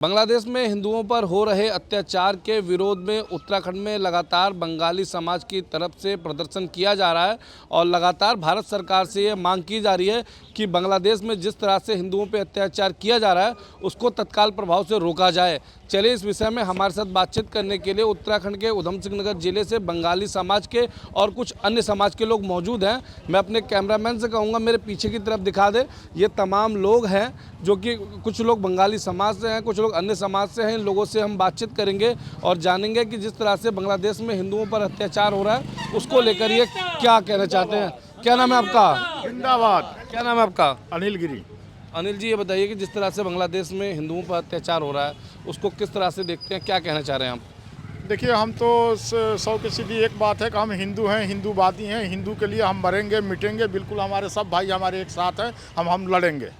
बांग्लादेश में हिंदुओं पर हो रहे अत्याचार के विरोध में उत्तराखंड में लगातार बंगाली समाज की तरफ से प्रदर्शन किया जा रहा है और लगातार भारत सरकार से ये मांग की जा रही है कि बांग्लादेश में जिस तरह से हिंदुओं पर अत्याचार किया जा रहा है उसको तत्काल प्रभाव से रोका जाए। चलिए इस विषय में हमारे साथ बातचीत करने के लिए उत्तराखंड के उधम सिंह नगर जिले से बंगाली समाज के और कुछ अन्य समाज के लोग मौजूद हैं। मैं अपने कैमरामैन से कहूँगा मेरे पीछे की तरफ दिखा दे। ये तमाम लोग हैं जो कि कुछ लोग बंगाली समाज से हैं, कुछ लोग अन्य समाज से हैं। इन लोगों से हम बातचीत करेंगे और जानेंगे कि जिस तरह से बांग्लादेश में हिंदुओं पर अत्याचार हो रहा है उसको लेकर ये क्या कहना चाहते हैं। क्या नाम है आपका? जिंदाबाद। क्या नाम है आपका? अनिल गिरी। अनिल जी, ये बताइए कि जिस तरह से बांग्लादेश में हिंदुओं पर अत्याचार हो रहा है उसको किस तरह से देखते हैं, क्या कहना चाह रहे हैं आप? देखिए, हम तो 100% एक बात है कि हम हिंदू हैं, हिंदूवादी हैं। हिंदू के लिए हम मरेंगे मिटेंगे। बिल्कुल हमारे सब भाई हमारे एक साथ हैं। हम लड़ेंगे।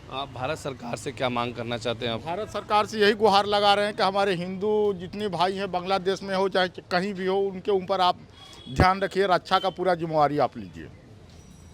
आप भारत सरकार से क्या मांग करना चाहते हैं आप? भारत सरकार से यही गुहार लगा रहे हैं कि हमारे हिंदू जितने भाई हैं बांग्लादेश में हो चाहे कहीं भी हो, उनके ऊपर आप ध्यान रखिए, रक्षा का पूरा जिम्मेवारी आप लीजिए।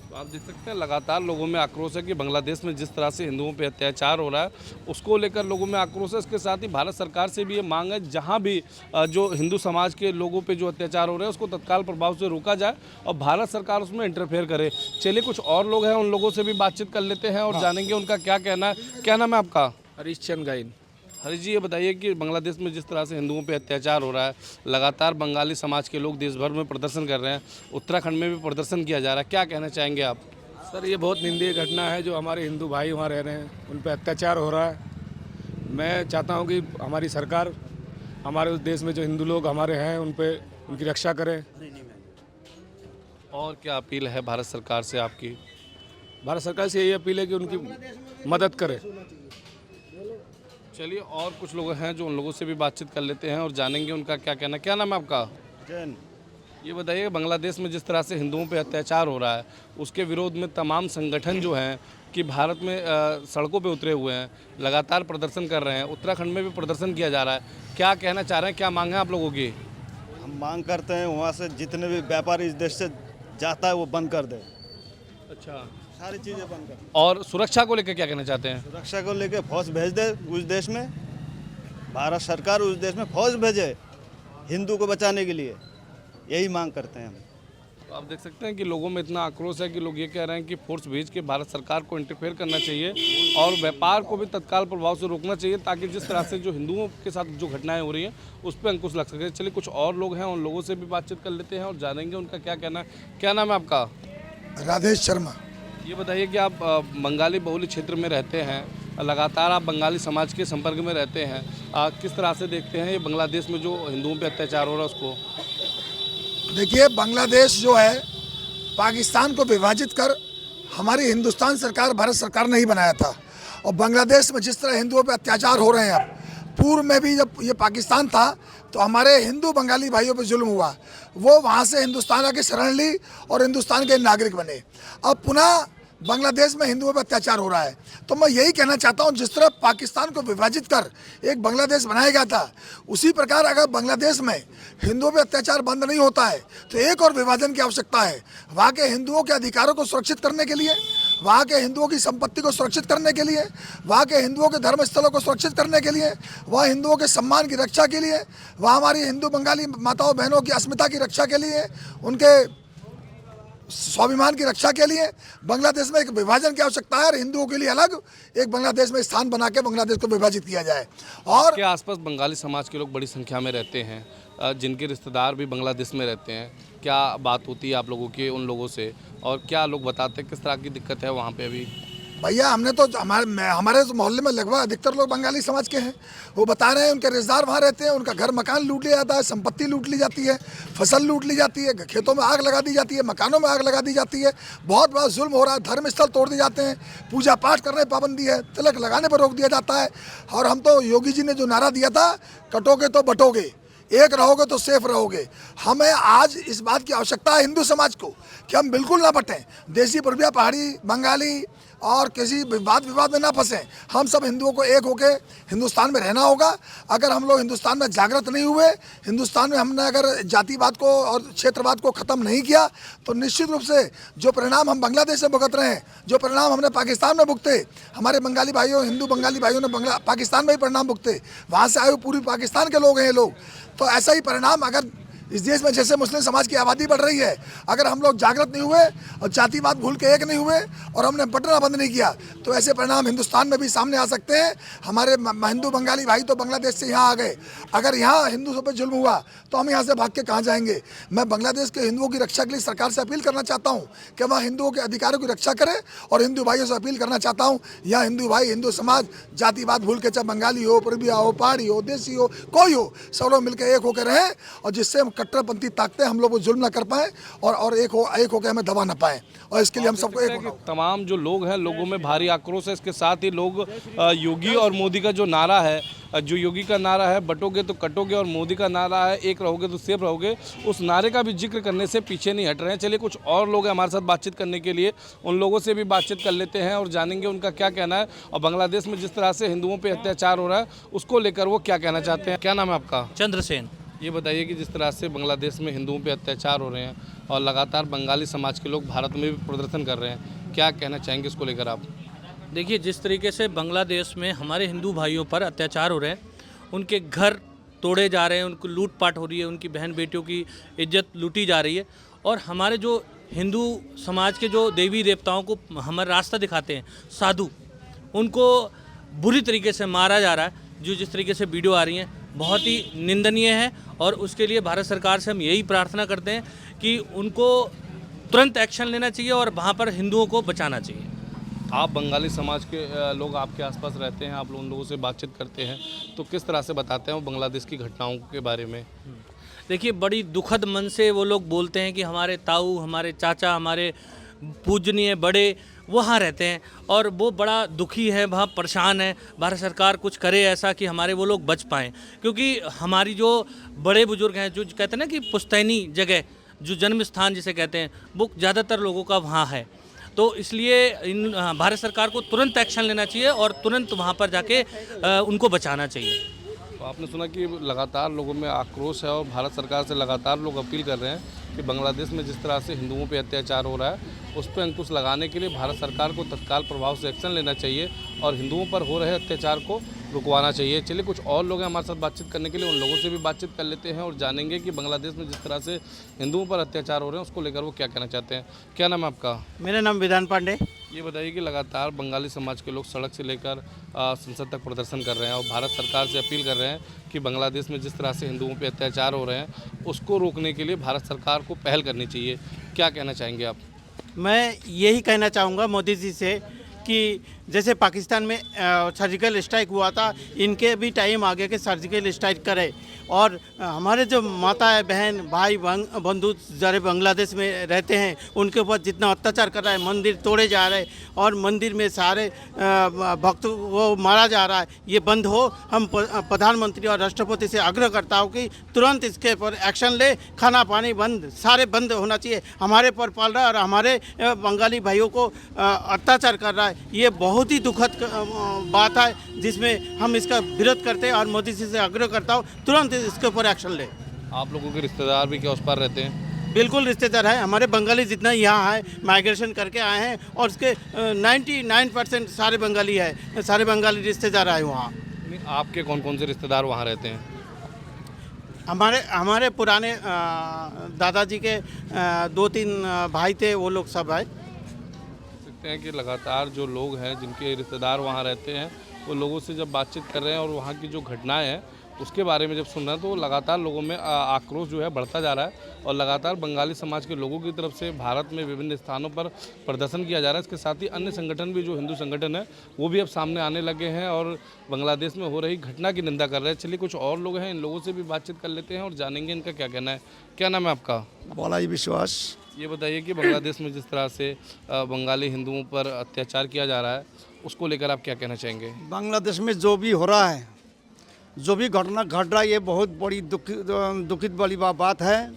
तो आप देख सकते हैं लगातार लोगों में आक्रोश है कि बांग्लादेश में जिस तरह से हिंदुओं पे अत्याचार हो रहा है उसको लेकर लोगों में आक्रोश है। इसके साथ ही भारत सरकार से भी ये मांग है जहां भी जो हिंदू समाज के लोगों पे जो अत्याचार हो रहे हैं उसको तत्काल प्रभाव से रोका जाए और भारत सरकार उसमें इंटरफेयर करे। चलिए कुछ और लोग हैं, उन लोगों से भी बातचीत कर लेते हैं और जानेंगे उनका क्या कहना है। क्या नाम है आपका? हरीश चंद गाइन। हरीश जी, ये बताइए कि बांग्लादेश में जिस तरह से हिंदुओं पे अत्याचार हो रहा है, लगातार बंगाली समाज के लोग देश भर में प्रदर्शन कर रहे हैं, उत्तराखंड में भी प्रदर्शन किया जा रहा है, क्या कहना चाहेंगे आप? सर, ये बहुत निंदनीय घटना है। जो हमारे हिंदू भाई वहाँ रह रहे हैं उन पर अत्याचार हो रहा है। मैं चाहता हूँ कि हमारी सरकार हमारे उस देश में जो हिंदू लोग हमारे हैं उन पर उनकी रक्षा करे। और क्या अपील है भारत सरकार से आपकी? भारत सरकार से यही अपील है कि उनकी मदद करे। चलिए और कुछ लोग हैं जो उन लोगों से भी बातचीत कर लेते हैं और जानेंगे उनका क्या कहना। क्या नाम है आपका? जैन। ये बताइए बांग्लादेश में जिस तरह से हिंदुओं पे अत्याचार हो रहा है उसके विरोध में तमाम संगठन जो हैं कि भारत में सड़कों पे उतरे हुए हैं, लगातार प्रदर्शन कर रहे हैं। उत्तराखंड में भी प्रदर्शन किया जा रहा है, क्या कहना चाह रहे हैं, क्या मांग है आप लोगों की? हम मांग करते हैं वहाँ से जितने भी व्यापारी इस देश से जाता है वो बंद कर दे। अच्छा, सारी चीज़ें बंद कर। और सुरक्षा को लेकर क्या कहना चाहते हैं? सुरक्षा को लेके फौज भेज दे उस देश में। भारत सरकार उस देश में फौज भेजे हिंदू को बचाने के लिए। यही मांग करते हैं हम। तो आप देख सकते हैं कि लोगों में इतना आक्रोश है कि लोग ये कह रहे हैं कि फोर्स भेज के भारत सरकार को इंटरफेयर करना चाहिए और व्यापार को भी तत्काल प्रभाव से रोकना चाहिए ताकि जिस तरह से जो हिंदुओं के साथ जो घटनाएं हो रही हैं उस पर अंकुश लग सके। चलिए कुछ और लोग हैं, उन लोगों से भी बातचीत कर लेते हैं और जानेंगे उनका क्या कहना है। क्या नाम है आपका? राधेश शर्मा। ये बताइए कि आप बंगाली बहुल क्षेत्र में रहते हैं, लगातार आप बंगाली समाज के संपर्क में रहते हैं, किस तरह से देखते हैं ये बांग्लादेश में जो हिंदुओं पर अत्याचार हो रहा है उसको? देखिए, बांग्लादेश जो है पाकिस्तान को विभाजित कर हमारी हिंदुस्तान सरकार भारत सरकार ने ही बनाया था। और बांग्लादेश में जिस तरह हिंदुओं पे अत्याचार हो रहे हैं, अब पूर्व में भी जब ये पाकिस्तान था तो हमारे हिंदू बंगाली भाइयों पे जुल्म हुआ, वो वहाँ से हिंदुस्तान आके शरण ली और हिंदुस्तान के नागरिक बने। अब पुनः बांग्लादेश में हिंदुओं पर अत्याचार हो रहा है। तो मैं यही कहना चाहता हूं, जिस तरह पाकिस्तान को विभाजित कर एक बांग्लादेश बनाया गया था, उसी प्रकार अगर बांग्लादेश में हिंदुओं पर अत्याचार बंद नहीं होता है तो एक और विभाजन की आवश्यकता है। वहाँ के हिंदुओं के अधिकारों को सुरक्षित करने के लिए, वहाँ के हिंदुओं की संपत्ति को सुरक्षित करने के लिए, वहाँ के हिंदुओं के धर्मस्थलों को सुरक्षित करने के लिए, वहाँ हिंदुओं के सम्मान की रक्षा के लिए, वहाँ हमारी हिंदू बंगाली माताओं बहनों की अस्मिता की रक्षा के लिए, उनके स्वाभिमान की रक्षा के लिए बांग्लादेश में एक विभाजन की आवश्यकता है और हिंदुओं के लिए अलग एक बांग्लादेश में स्थान बना के बांग्लादेश को विभाजित किया जाए। और के आसपास बंगाली समाज के लोग बड़ी संख्या में रहते हैं, जिनके रिश्तेदार भी बांग्लादेश में रहते हैं, क्या बात होती है आप लोगों की उन लोगों से और क्या लोग बताते हैं किस तरह की दिक्कत है वहाँ पे अभी? भैया, हमने तो हमारे मोहल्ले में लगभग अधिकतर लोग बंगाली समाज के हैं। वो बता रहे हैं उनके रिश्तेदार वहाँ रहते हैं, उनका घर मकान लूट लिया जाता है, संपत्ति लूट ली जाती है, फसल लूट ली जाती है, खेतों में आग लगा दी जाती है, मकानों में आग लगा दी जाती है। बहुत बड़ा जुल्म हो रहा है, धर्मस्थल तोड़ दिए जाते हैं, पूजा पाठ करने पर पाबंदी है, तिलक लगाने पर रोक दिया जाता है। और हम तो योगी जी ने जो नारा दिया था, कटोगे तो बटोगे, एक रहोगे तो सेफ रहोगे। हमें आज इस बात की आवश्यकता है हिंदू समाज को कि हम बिल्कुल ना बटें। देसी पुरबिया, पहाड़ी, बंगाली और किसी विवाद में ना फंसे। हम सब हिंदुओं को एक होकर हिंदुस्तान में रहना होगा। अगर हम लोग हिंदुस्तान में जागृत नहीं हुए, हिंदुस्तान में हमने अगर जातिवाद को और क्षेत्रवाद को ख़त्म नहीं किया, तो निश्चित रूप से जो परिणाम हम बांग्लादेश में भुगत रहे हैं, जो परिणाम हमने पाकिस्तान में भुगते, हमारे बंगाली भाइयों, हिंदू बंगाली भाइयों ने पाकिस्तान में ही परिणाम भुगते, वहाँ से आए हुए पूरी पाकिस्तान के लोग हैं ये लोग। तो ऐसा ही परिणाम अगर इस देश में जैसे मुस्लिम समाज की आबादी बढ़ रही है, अगर हम लोग जागृत नहीं हुए और जातिवाद भूल के एक नहीं हुए और हमने बंटना बंद नहीं किया, तो ऐसे परिणाम हिंदुस्तान में भी सामने आ सकते हैं। हमारे हिंदू बंगाली भाई तो बांग्लादेश से यहाँ आ गए, अगर यहाँ हिंदुओं पर जुल्म हुआ तो हम यहाँ से भाग के कहाँ जाएंगे। मैं बांग्लादेश के हिंदुओं की रक्षा के लिए सरकार से अपील करना चाहता हूँ कि वह हिंदुओं के अधिकारों की रक्षा करे, और हिंदू भाइयों से अपील करना चाहता हूँ, यहाँ हिंदू भाई, हिंदू समाज जातिवाद भूल के, चाहे बंगाली हो, पूर्विया हो, पहाड़ी हो, देसी हो, कोई हो, सब लोग मिलकर एक होकर रहें, और जिससे हम कट्टरपंथी ताकतें हम लोग को जुल्म ना कर पाए और एक होकर हमें दबा ना पाए, और इसके लिए हम सबको एक होना होगा। तमाम जो लोग हैं, लोगों में भारी आक्रोश है। इसके साथ ही लोग योगी और मोदी का जो नारा है, जो योगी का नारा है बटोगे तो कटोगे, और मोदी का नारा है एक रहोगे तो सेफ रहोगे, उस नारे का भी जिक्र करने से पीछे नहीं हट रहे हैं। चलिए कुछ और लोग हैं हमारे साथ बातचीत करने के लिए, उन लोगों से भी बातचीत कर लेते हैं और जानेंगे उनका क्या कहना है, और बांग्लादेश में जिस तरह से हिंदुओं पर अत्याचार हो रहा है उसको लेकर वो क्या कहना चाहते हैं। क्या नाम है आपका? चंद्रसेन। ये बताइए कि जिस तरह से बांग्लादेश में हिंदुओं पे अत्याचार हो रहे हैं और लगातार बंगाली समाज के लोग भारत में भी प्रदर्शन कर रहे हैं, क्या कहना चाहेंगे इसको लेकर आप? देखिए, जिस तरीके से बांग्लादेश में हमारे हिंदू भाइयों पर अत्याचार हो रहे हैं, उनके घर तोड़े जा रहे हैं, उनको लूटपाट हो रही है, उनकी बहन बेटियों की इज्जत लूटी जा रही है, और हमारे जो हिंदू समाज के जो देवी देवताओं को हमारा रास्ता दिखाते हैं साधु, उनको बुरी तरीके से मारा जा रहा है। जो जिस तरीके से वीडियो आ रही हैं बहुत ही निंदनीय है, और उसके लिए भारत सरकार से हम यही प्रार्थना करते हैं कि उनको तुरंत एक्शन लेना चाहिए और वहाँ पर हिंदुओं को बचाना चाहिए। आप बंगाली समाज के लोग आपके आसपास रहते हैं, आप उन लोगों से बातचीत करते हैं, तो किस तरह से बताते हैं वो बांग्लादेश की घटनाओं के बारे में? देखिए, बड़ी दुखद मन से वो लोग बोलते हैं कि हमारे ताऊ, हमारे चाचा, हमारे पूजनीय बड़े वहाँ रहते हैं, और वो बड़ा दुखी है, वहाँ परेशान है। भारत सरकार कुछ करे ऐसा कि हमारे वो लोग बच पाएँ, क्योंकि हमारी जो बड़े बुजुर्ग हैं, जो कहते हैं ना कि पुश्तैनी जगह, जो जन्म स्थान जिसे कहते हैं, वो ज़्यादातर लोगों का वहाँ है। तो इसलिए भारत सरकार को तुरंत एक्शन लेना चाहिए और तुरंत वहाँ पर जाके उनको बचाना चाहिए। तो आपने सुना कि लगातार लोगों में आक्रोश है और भारत सरकार से लगातार लोग अपील कर रहे हैं कि बांग्लादेश में जिस तरह से हिंदुओं पे अत्याचार हो रहा है उस पर अंकुश लगाने के लिए भारत सरकार को तत्काल प्रभाव से एक्शन लेना चाहिए और हिंदुओं पर हो रहे अत्याचार को रुकवाना चाहिए। चलिए कुछ और लोग हैं हमारे साथ बातचीत करने के लिए, उन लोगों से भी बातचीत कर लेते हैं और जानेंगे कि बांग्लादेश में जिस तरह से हिंदुओं पर अत्याचार हो रहे हैं उसको लेकर वो क्या कहना चाहते हैं। क्या नाम है आपका? मेरा नाम विधान पांडे। ये बताइए कि लगातार बंगाली समाज के लोग सड़क से लेकर संसद तक प्रदर्शन कर रहे हैं और भारत सरकार से अपील कर रहे हैं कि बांग्लादेश में जिस तरह से हिंदुओं पर अत्याचार हो रहे हैं उसको रोकने के लिए भारत सरकार को पहल करनी चाहिए। क्या कहना चाहेंगे आप? मैं यही कहना चाहूँगा मोदी जी से कि जैसे पाकिस्तान में सर्जिकल स्ट्राइक हुआ था, इनके भी टाइम आ गया कि सर्जिकल स्ट्राइक करे। और हमारे जो माता बहन भाई बंधु सारे बांग्लादेश में रहते हैं, उनके ऊपर जितना अत्याचार कर रहा है, मंदिर तोड़े जा रहे हैं और मंदिर में सारे भक्त वो मारा जा रहा है, ये बंद हो। हम प्रधानमंत्री और राष्ट्रपति से आग्रह करता हूँ कि तुरंत इसके ऊपर एक्शन ले। खाना पानी बंद, सारे बंद होना चाहिए। हमारे पर पाल रहा है और हमारे बंगाली भाइयों को अत्याचार कर रहा है, ये बहुत ही दुखद बात है जिसमें हम इसका विरोध करते हैं और मोदी जी से आग्रह करता हूँ तुरंत इसके ऊपर एक्शन ले। आप लोगों के रिश्तेदार भी क्या उस पार रहते हैं? बिल्कुल रिश्तेदार है, हमारे बंगाली जितना यहाँ है माइग्रेशन करके आए हैं और उसके 99% सारे बंगाली है, सारे बंगाली रिश्तेदार आए वहाँ। आपके कौन कौन से रिश्तेदार वहाँ रहते हैं? हमारे पुराने दादाजी के 2-3 भाई थे, वो लोग सब आए। सकते हैं कि लगातार जो लोग हैं जिनके रिश्तेदार वहाँ रहते हैं वो लोगों से जब बातचीत कर रहे हैं और वहाँ की जो घटनाएं हैं उसके बारे में जब सुन रहे हैं तो लगातार लोगों में आक्रोश जो है बढ़ता जा रहा है और लगातार बंगाली समाज के लोगों की तरफ से भारत में विभिन्न स्थानों पर प्रदर्शन किया जा रहा है। इसके साथ ही अन्य संगठन भी जो हिंदू संगठन है वो भी अब सामने आने लगे हैं और बांग्लादेश में हो रही घटना की निंदा कर रहे हैं। चलिए कुछ और लोग हैं, इन लोगों से भी बातचीत कर लेते हैं और जानेंगे इनका क्या कहना है। क्या नाम है आपका? बालाजी विश्वास। ये बताइए कि बांग्लादेश में जिस तरह से बंगाली हिंदुओं पर अत्याचार किया जा रहा है उसको लेकर आप क्या कहना चाहेंगे? बांग्लादेश में जो भी हो रहा है, जो भी घटना घट रहा है, ये बहुत बड़ी दुखित वाली बात है।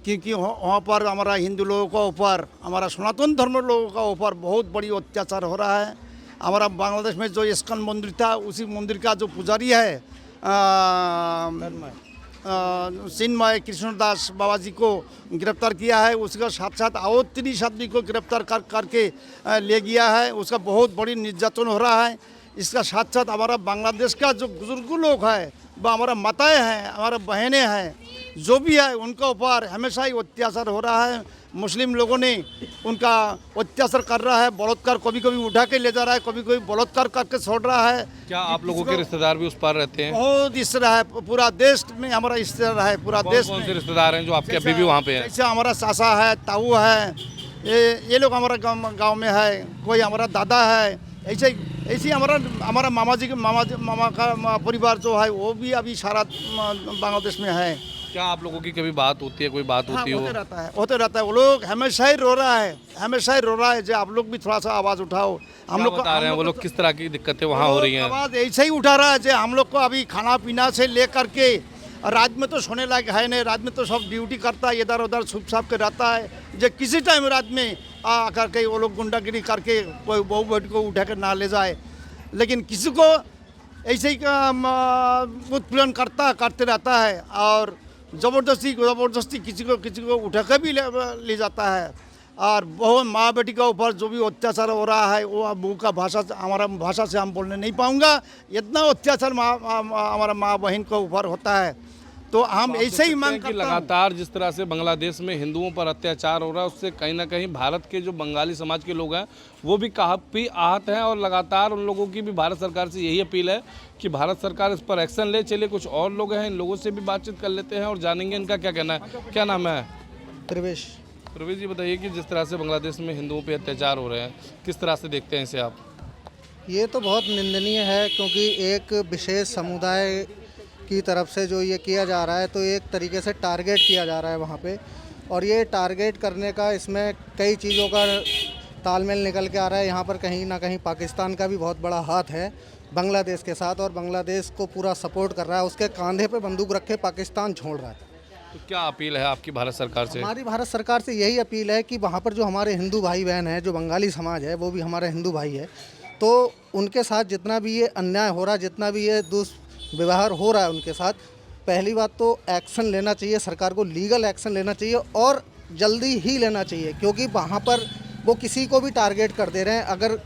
क्योंकि वहाँ पर हमारा हिंदू लोगों का ऊपर, हमारा सनातन धर्म लोगों का ऊपर बहुत बड़ी अत्याचार हो रहा है। हमारा बांग्लादेश में जो इस्कॉन मंदिर था, उसी मंदिर का जो पुजारी है चिन्मय कृष्णदास बाबा जी को गिरफ्तार किया है। उसके साथ साथ और 30 आदमी को गिरफ्तार करके ले गया है। उसका बहुत बड़ी निर्यातन हो रहा है। इसका साथ साथ हमारा बांग्लादेश का जो बुजुर्ग लोग हैं, व हमारा माताएं हैं, हमारा बहनें हैं, जो भी है उनका ऊपर हमेशा ही अत्याचार हो रहा है। मुस्लिम लोगों ने उनका अत्याचार कर रहा है, बलात्कार कभी कभी उठा के ले जा रहा है, कभी कभी बलात्कार करके छोड़ रहा है। क्या आप लोगों के रिश्तेदार भी उस पार रहते हैं? बहुत रिश्तेदार है, पूरा देश में हमारा रिश्तेदार है, पूरा देश कौन में। से रिश्तेदार हैं जो आपके अभी भी वहाँ पे हैं? जैसे हमारा सासा है, ताऊ है, ये लोग हमारा गांव में है, कोई हमारा दादा है, ऐसे हमारा मामा का परिवार जो है वो भी अभी सारा बांग्लादेश में है। क्या आप लोगों की कभी बात होती है, कोई बात होती हो? होते रहता है। वो लोग हमेशा ही रो रहा है जो आप लोग भी थोड़ा सा आवाज़ उठाओ। हम लोग बता रहे हैं वो लोग किस तरह की दिक्कतें वहाँ हो रही हैं? आवाज़ ऐसे ही उठा रहा है जो हम लोग को अभी खाना पीना से ले करके, रात में तो सोने लायक है नहीं, रात में तो सब ड्यूटी करता है, इधर उधर छुप छाप के रहता है। जो किसी टाइम रात में आ करके वो लोग गुंडागिरी करके कोई बहू बेटी को उठा कर ना ले जाए, लेकिन किसी को ऐसे ही उत्पीड़न करते रहता है और ज़बरदस्ती किसी को उठा कर भी ले जाता है। और बहुत माँ बेटी का ऊपर जो भी अत्याचार हो रहा है वो मुँह का हमारा भाषा से हम बोलने नहीं पाऊँगा। इतना अत्याचार हमारा माँ बहन के ऊपर होता है। तो हम ऐसे ही मांग करते हैं। लगातार जिस तरह से बांग्लादेश में हिंदुओं पर अत्याचार हो रहा है, उससे कहीं ना कहीं भारत के जो बंगाली समाज के लोग हैं वो भी काफ़ी आहत हैं, और लगातार उन लोगों की भी भारत सरकार से यही अपील है कि भारत सरकार इस पर एक्शन ले। चलिए कुछ और लोग हैं, इन लोगों से भी बातचीत कर लेते हैं और जानेंगे इनका क्या कहना है। क्या नाम है? प्रवेश जी, बताइए कि जिस तरह से बांग्लादेश में हिंदुओं पर अत्याचार हो रहे हैं, किस तरह से देखते हैं इसे आप? ये तो बहुत निंदनीय है, क्योंकि एक विशेष समुदाय की तरफ से जो ये किया जा रहा है, तो एक तरीके से टारगेट किया जा रहा है वहाँ पे। और ये टारगेट करने का इसमें कई चीज़ों का तालमेल निकल के आ रहा है। यहाँ पर कहीं ना कहीं पाकिस्तान का भी बहुत बड़ा हाथ है बांग्लादेश के साथ, और बांग्लादेश को पूरा सपोर्ट कर रहा है। उसके कंधे पे बंदूक रखे पाकिस्तान छोड़ रहा है। तो क्या अपील है आपकी भारत सरकार से? हमारी भारत सरकार से यही अपील है कि वहाँ पर जो हमारे हिंदू भाई बहन हैं, जो बंगाली समाज है, वो भी हमारे हिंदू भाई है, तो उनके साथ जितना भी ये अन्याय हो रहा है, जितना भी ये दुष्व्यवहार हो रहा है उनके साथ, पहली बात तो एक्शन लेना चाहिए, सरकार को लीगल एक्शन लेना चाहिए और जल्दी ही लेना चाहिए। क्योंकि वहाँ पर वो किसी को भी टारगेट कर दे रहे हैं। अगर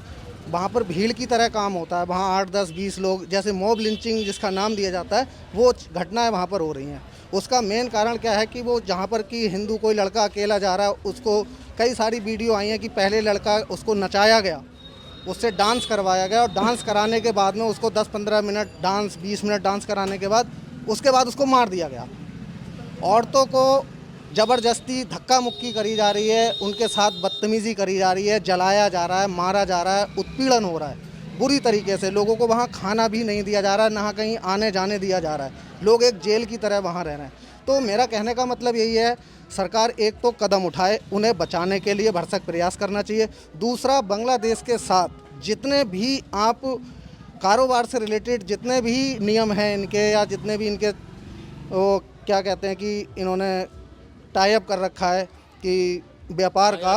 वहाँ पर भीड़ की तरह काम होता है, वहाँ 8, 10, 20 लोग, जैसे मॉब लिंचिंग जिसका नाम दिया जाता है, वो घटनाएं वहाँ पर हो रही हैं। उसका मेन कारण क्या है कि वो जहाँ पर कि हिंदू कोई लड़का अकेला जा रहा है, उसको कई सारी वीडियो आई हैं कि पहले लड़का उसको नचाया गया, उससे डांस करवाया गया, और डांस कराने के बाद में उसको 10-15 मिनट डांस, 20 मिनट डांस कराने के बाद उसके बाद उसको मार दिया गया। औरतों को ज़बरदस्ती धक्का मुक्की करी जा रही है, उनके साथ बदतमीज़ी करी जा रही है, जलाया जा रहा है, मारा जा रहा है, उत्पीड़न हो रहा है बुरी तरीके से। लोगों को वहाँ खाना भी नहीं दिया जा रहा है, ना कहीं आने जाने दिया जा रहा है। लोग एक जेल की तरह वहाँ रह रहे हैं। तो मेरा कहने का मतलब यही है, सरकार एक तो कदम उठाए, उन्हें बचाने के लिए भरसक प्रयास करना चाहिए। दूसरा, बांग्लादेश के साथ जितने भी आप कारोबार से रिलेटेड जितने भी नियम हैं इनके, या जितने भी इनके वो क्या कहते हैं कि इन्होंने टाई अप कर रखा है कि व्यापार का,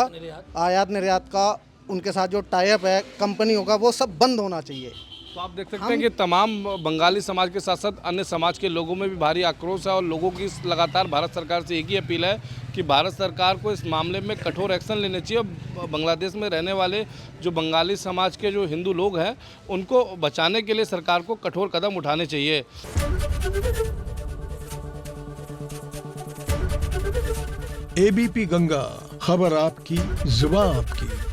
आयात निर्यात का, उनके साथ जो टाई अप है कंपनियों का, वो सब बंद होना चाहिए। तो आप देख सकते हैं कि तमाम बंगाली समाज के साथ साथ अन्य समाज के लोगों में भी भारी आक्रोश है, और लोगों की लगातार भारत सरकार से एक ही अपील है कि भारत सरकार को इस मामले में कठोर एक्शन लेने चाहिए। बांग्लादेश में रहने वाले जो बंगाली समाज के जो हिंदू लोग हैं, उनको बचाने के लिए सरकार को कठोर कदम उठाने चाहिए। एबीपी गंगा, खबर आपकी, जुबान आपकी।